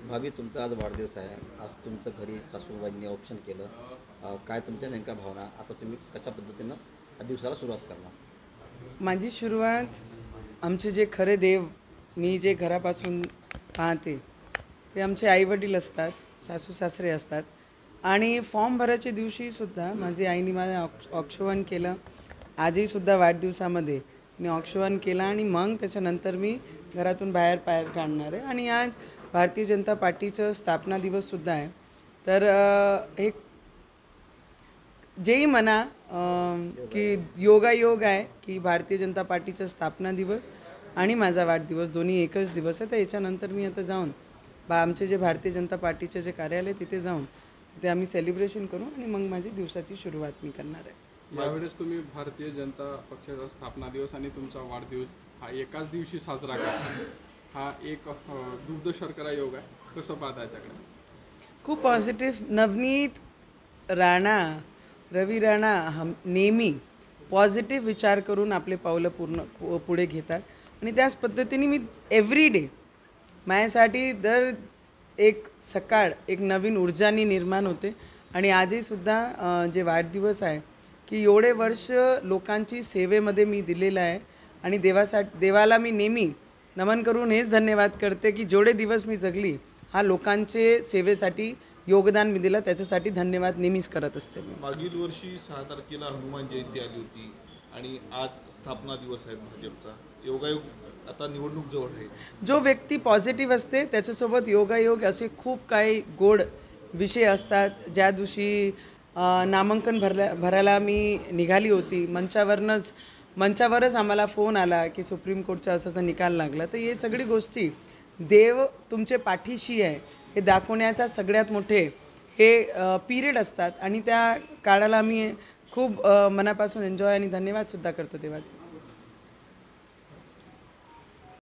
भाभी तुमचा आज वाढदिवस आहे. आज तुमचं घरी सासूबाईंनी औक्षण केलं. काय तुमच्या नेमक्या भावना? आता तुम्ही कशा पद्धतीनं या दिवसाला सुरुवात करणार? माझी सुरुवात आमचे जे खरे देव मी जे घरापासून पाहते ते आमचे आईवडील असतात, सासू सासरे असतात. आणि फॉर्म भरायच्या दिवशीसुद्धा माझी आईने माझं औक्षण केलं. आजहीसुद्धा वाढदिवसामध्ये मी औक्षण केलं आणि मग त्याच्यानंतर मी घरातून बाहेर पाय काढणार आहे. आणि आज भारतीय जनता पार्टीचं स्थापना दिवससुद्धा आहे. तर एक जेही म्हणा की योगायोग आहे की भारतीय जनता पार्टीचा स्थापना दिवस आणि माझा वाढदिवस दोन्ही एकच दिवस आहे. तर याच्यानंतर मी आता जाऊन आमचे जे भारतीय जनता पार्टीचे जे कार्यालय तिथे जाऊन तिथे आम्ही सेलिब्रेशन करू आणि मग माझी दिवसाची सुरुवात मी करणार आहे. यावेळेस तुम्ही भारतीय जनता पक्षाचा स्थापना दिवस आणि तुमचा वाढदिवस हा एकाच दिवशी साजरा करता. हा एक दुग्ध शर्करा योग आहे. कसं पाहता याच्याकडे? खूप पॉझिटिव्ह. नवनीत राणा रवी राणा नेहमी पॉझिटिव्ह विचार करून आपले पावलं पुढे घेतात आणि त्याच पद्धतीने मी एव्हरी डे माझ्यासाठी दर एक सकाळ एक नवीन ऊर्जानी निर्माण होते. आणि आजहीसुद्धा जे वाढदिवस आहे की एवढे वर्ष लोकांची सेवेमध्ये मी दिलेलं आहे आणि देवाला मी नेहमी नमन करून हेच धन्यवाद करते की जेवढे दिवस मी जगली हा लोकांचे सेवेसाठी योगदान मी दिलं, त्याच्यासाठी धन्यवाद नेहमीच करत असते मी. मागील वर्षी 6 तारखेला हनुमान जयंती आली होती आणि आज स्थापना दिवस आहे भाजपचा. योगायोग आता निवडणूक जवळ आहे. जो व्यक्ती पॉझिटिव्ह असते त्याच्यासोबत योगायोग असे खूप काही गोड विषय असतात. ज्या दिवशी नामांकन भरायला मी निघाली होती मंचावरच आम्हाला फोन आला की सुप्रीम कोर्टचा असाचा निकाल लागला. तर हे सगळी गोष्टी देव तुमचे पाठीशी आहे हे दाखवण्याचा सगळ्यात मोठे हे पिरियड असतात आणि त्या काळाला आम्ही खूप मनापासून एन्जॉय आणि धन्यवादसुद्धा करतो देवाचे.